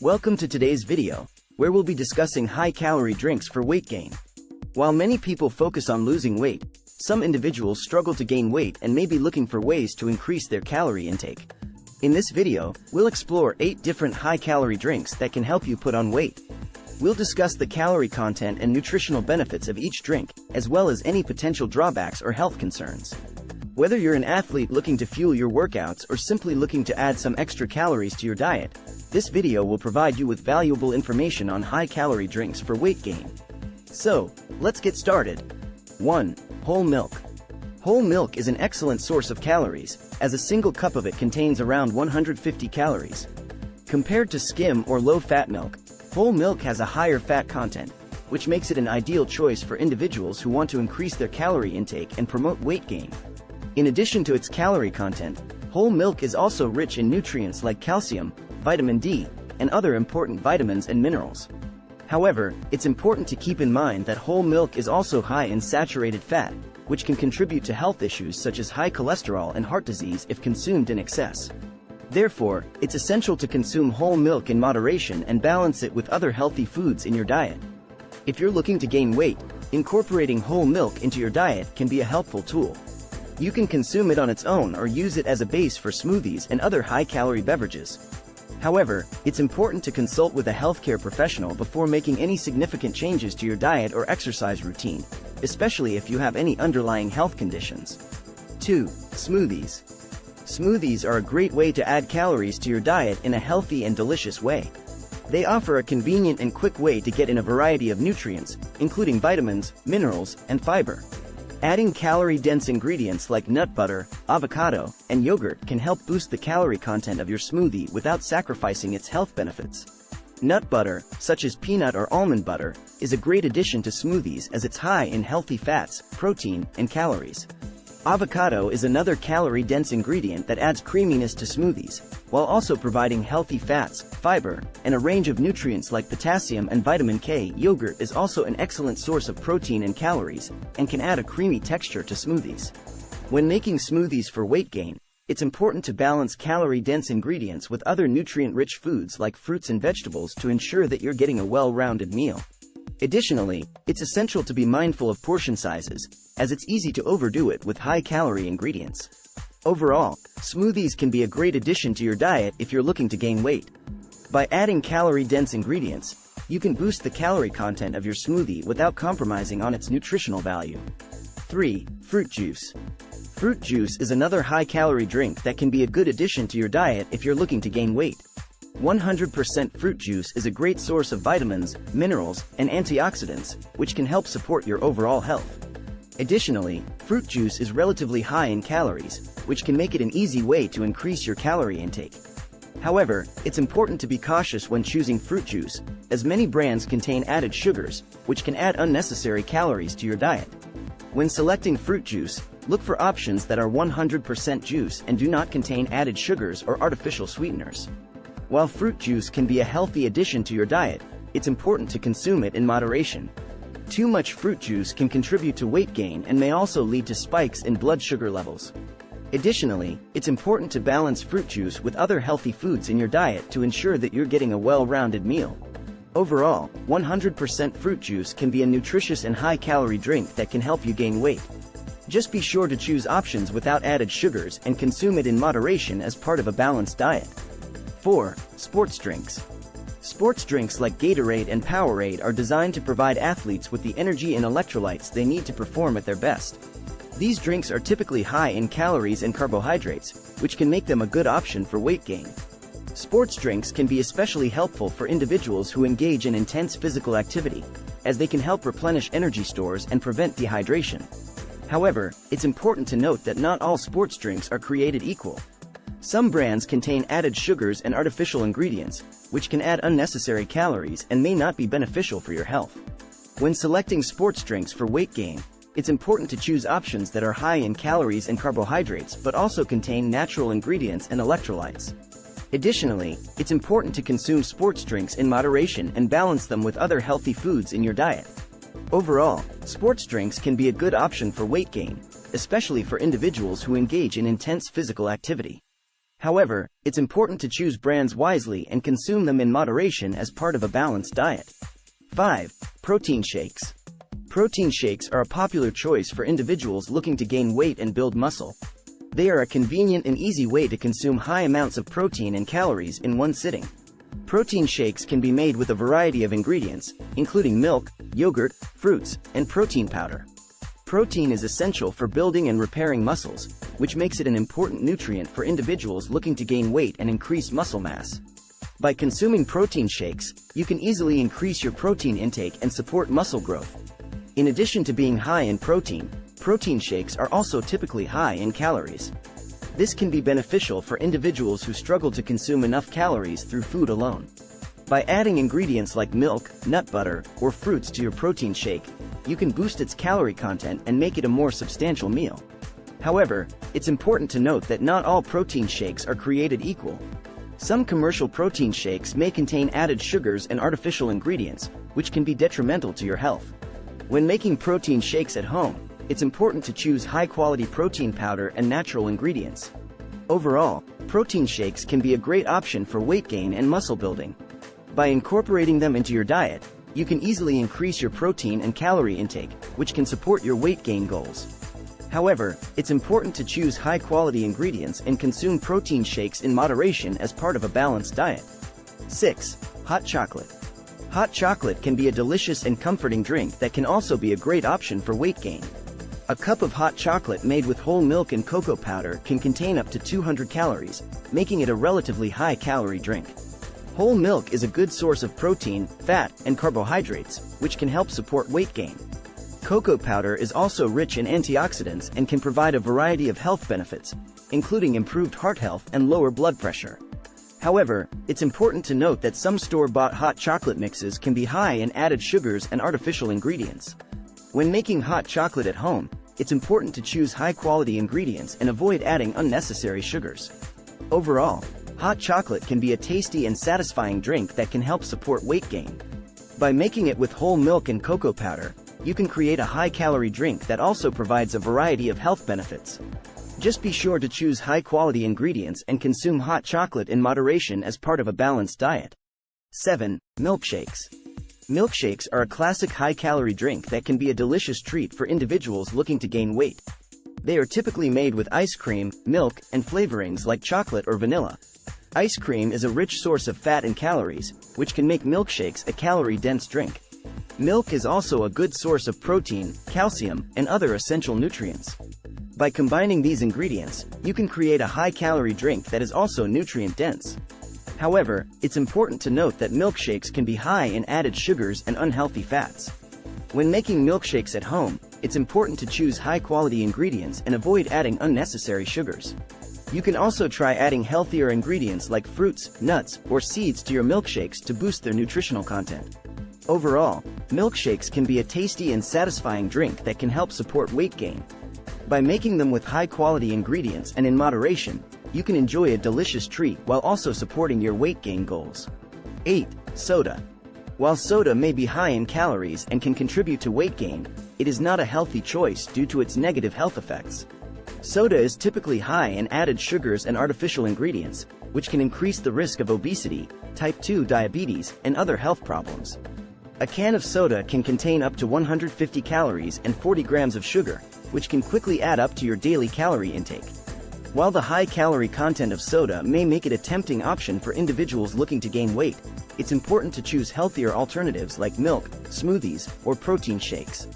Welcome to today's video, where we'll be discussing high-calorie drinks for weight gain. While many people focus on losing weight, some individuals struggle to gain weight and may be looking for ways to increase their calorie intake. In this video, we'll explore 8 different high-calorie drinks that can help you put on weight. We'll discuss the calorie content and nutritional benefits of each drink, as well as any potential drawbacks or health concerns. Whether you're an athlete looking to fuel your workouts or simply looking to add some extra calories to your diet, this video will provide you with valuable information on high-calorie drinks for weight gain. So, let's get started. 1. Whole milk. Whole milk is an excellent source of calories, as a single cup of it contains around 150 calories. Compared to skim or low-fat milk, whole milk has a higher fat content, which makes it an ideal choice for individuals who want to increase their calorie intake and promote weight gain. In addition to its calorie content, whole milk is also rich in nutrients like calcium, vitamin D, and other important vitamins and minerals. However, it's important to keep in mind that whole milk is also high in saturated fat, which can contribute to health issues such as high cholesterol and heart disease if consumed in excess. Therefore, it's essential to consume whole milk in moderation and balance it with other healthy foods in your diet. If you're looking to gain weight, incorporating whole milk into your diet can be a helpful tool. You can consume it on its own or use it as a base for smoothies and other high-calorie beverages. However, it's important to consult with a healthcare professional before making any significant changes to your diet or exercise routine, especially if you have any underlying health conditions. 2. Smoothies. Smoothies are a great way to add calories to your diet in a healthy and delicious way. They offer a convenient and quick way to get in a variety of nutrients, including vitamins, minerals, and fiber. Adding calorie-dense ingredients like nut butter, avocado, and yogurt can help boost the calorie content of your smoothie without sacrificing its health benefits. Nut butter, such as peanut or almond butter, is a great addition to smoothies as it's high in healthy fats, protein, and calories. Avocado is another calorie-dense ingredient that adds creaminess to smoothies, while also providing healthy fats, fiber, and a range of nutrients like potassium and vitamin K. Yogurt is also an excellent source of protein and calories, and can add a creamy texture to smoothies. When making smoothies for weight gain, it's important to balance calorie-dense ingredients with other nutrient-rich foods like fruits and vegetables to ensure that you're getting a well-rounded meal. Additionally, it's essential to be mindful of portion sizes, as it's easy to overdo it with high-calorie ingredients. Overall, smoothies can be a great addition to your diet if you're looking to gain weight. By adding calorie-dense ingredients, you can boost the calorie content of your smoothie without compromising on its nutritional value. 3. Fruit juice. Fruit juice is another high-calorie drink that can be a good addition to your diet if you're looking to gain weight. 100% fruit juice is a great source of vitamins, minerals, and antioxidants, which can help support your overall health. Additionally, fruit juice is relatively high in calories, which can make it an easy way to increase your calorie intake. However, it's important to be cautious when choosing fruit juice, as many brands contain added sugars, which can add unnecessary calories to your diet. When selecting fruit juice, look for options that are 100% juice and do not contain added sugars or artificial sweeteners. While fruit juice can be a healthy addition to your diet, it's important to consume it in moderation. Too much fruit juice can contribute to weight gain and may also lead to spikes in blood sugar levels. Additionally, it's important to balance fruit juice with other healthy foods in your diet to ensure that you're getting a well-rounded meal. Overall, 100% fruit juice can be a nutritious and high-calorie drink that can help you gain weight. Just be sure to choose options without added sugars and consume it in moderation as part of a balanced diet. 4. Sports drinks. Sports drinks like Gatorade and Powerade are designed to provide athletes with the energy and electrolytes they need to perform at their best. These drinks are typically high in calories and carbohydrates, which can make them a good option for weight gain. Sports drinks can be especially helpful for individuals who engage in intense physical activity, as they can help replenish energy stores and prevent dehydration. However, it's important to note that not all sports drinks are created equal. Some brands contain added sugars and artificial ingredients, which can add unnecessary calories and may not be beneficial for your health. When selecting sports drinks for weight gain, it's important to choose options that are high in calories and carbohydrates but also contain natural ingredients and electrolytes. Additionally, it's important to consume sports drinks in moderation and balance them with other healthy foods in your diet. Overall, sports drinks can be a good option for weight gain, especially for individuals who engage in intense physical activity. However, it's important to choose brands wisely and consume them in moderation as part of a balanced diet. 5. Protein shakes. Protein shakes are a popular choice for individuals looking to gain weight and build muscle. They are a convenient and easy way to consume high amounts of protein and calories in one sitting. Protein shakes can be made with a variety of ingredients, including milk, yogurt, fruits, and protein powder. Protein is essential for building and repairing muscles, which makes it an important nutrient for individuals looking to gain weight and increase muscle mass. By consuming protein shakes, you can easily increase your protein intake and support muscle growth. In addition to being high in protein, protein shakes are also typically high in calories. This can be beneficial for individuals who struggle to consume enough calories through food alone. By adding ingredients like milk, nut butter, or fruits to your protein shake, you can boost its calorie content and make it a more substantial meal. However, it's important to note that not all protein shakes are created equal. Some commercial protein shakes may contain added sugars and artificial ingredients, which can be detrimental to your health. When making protein shakes at home, it's important to choose high-quality protein powder and natural ingredients. Overall, protein shakes can be a great option for weight gain and muscle building. By incorporating them into your diet, you can easily increase your protein and calorie intake, which can support your weight gain goals. However, it's important to choose high-quality ingredients and consume protein shakes in moderation as part of a balanced diet. 6. Hot chocolate. Hot chocolate can be a delicious and comforting drink that can also be a great option for weight gain. A cup of hot chocolate made with whole milk and cocoa powder can contain up to 200 calories, making it a relatively high-calorie drink. Whole milk is a good source of protein, fat, and carbohydrates, which can help support weight gain. Cocoa powder is also rich in antioxidants and can provide a variety of health benefits, including improved heart health and lower blood pressure. However, it's important to note that some store-bought hot chocolate mixes can be high in added sugars and artificial ingredients. When making hot chocolate at home, it's important to choose high-quality ingredients and avoid adding unnecessary sugars. Overall, hot chocolate can be a tasty and satisfying drink that can help support weight gain. By making it with whole milk and cocoa powder, you can create a high-calorie drink that also provides a variety of health benefits. Just be sure to choose high-quality ingredients and consume hot chocolate in moderation as part of a balanced diet. 7. Milkshakes. Milkshakes are a classic high-calorie drink that can be a delicious treat for individuals looking to gain weight. They are typically made with ice cream, milk, and flavorings like chocolate or vanilla. Ice cream is a rich source of fat and calories, which can make milkshakes a calorie-dense drink. Milk is also a good source of protein, calcium, and other essential nutrients. By combining these ingredients, you can create a high-calorie drink that is also nutrient-dense. However, it's important to note that milkshakes can be high in added sugars and unhealthy fats. When making milkshakes at home, it's important to choose high-quality ingredients and avoid adding unnecessary sugars. You can also try adding healthier ingredients like fruits, nuts, or seeds to your milkshakes to boost their nutritional content. Overall, milkshakes can be a tasty and satisfying drink that can help support weight gain. By making them with high-quality ingredients and in moderation, you can enjoy a delicious treat while also supporting your weight gain goals. 8. Soda. While soda may be high in calories and can contribute to weight gain, it is not a healthy choice due to its negative health effects. Soda is typically high in added sugars and artificial ingredients, which can increase the risk of obesity, type 2 diabetes, and other health problems. A can of soda can contain up to 150 calories and 40 grams of sugar, which can quickly add up to your daily calorie intake. While the high-calorie content of soda may make it a tempting option for individuals looking to gain weight, it's important to choose healthier alternatives like milk, smoothies, or protein shakes.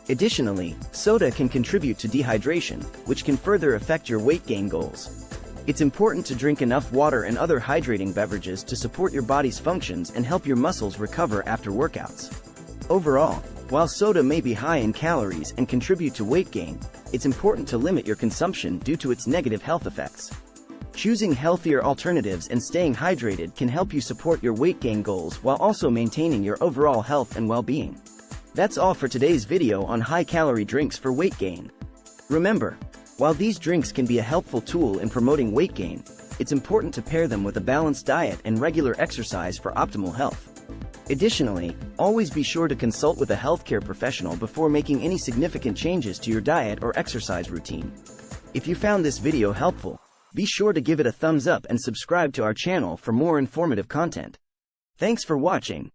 Additionally, soda can contribute to dehydration, which can further affect your weight gain goals. It's important to drink enough water and other hydrating beverages to support your body's functions and help your muscles recover after workouts. Overall, while soda may be high in calories and contribute to weight gain, it's important to limit your consumption due to its negative health effects. Choosing healthier alternatives and staying hydrated can help you support your weight gain goals while also maintaining your overall health and well-being. That's all for today's video on high-calorie drinks for weight gain. Remember, while these drinks can be a helpful tool in promoting weight gain, it's important to pair them with a balanced diet and regular exercise for optimal health. Additionally, always be sure to consult with a healthcare professional before making any significant changes to your diet or exercise routine. If you found this video helpful, Be sure to give it a thumbs up and subscribe to our channel for more informative content. Thanks for watching.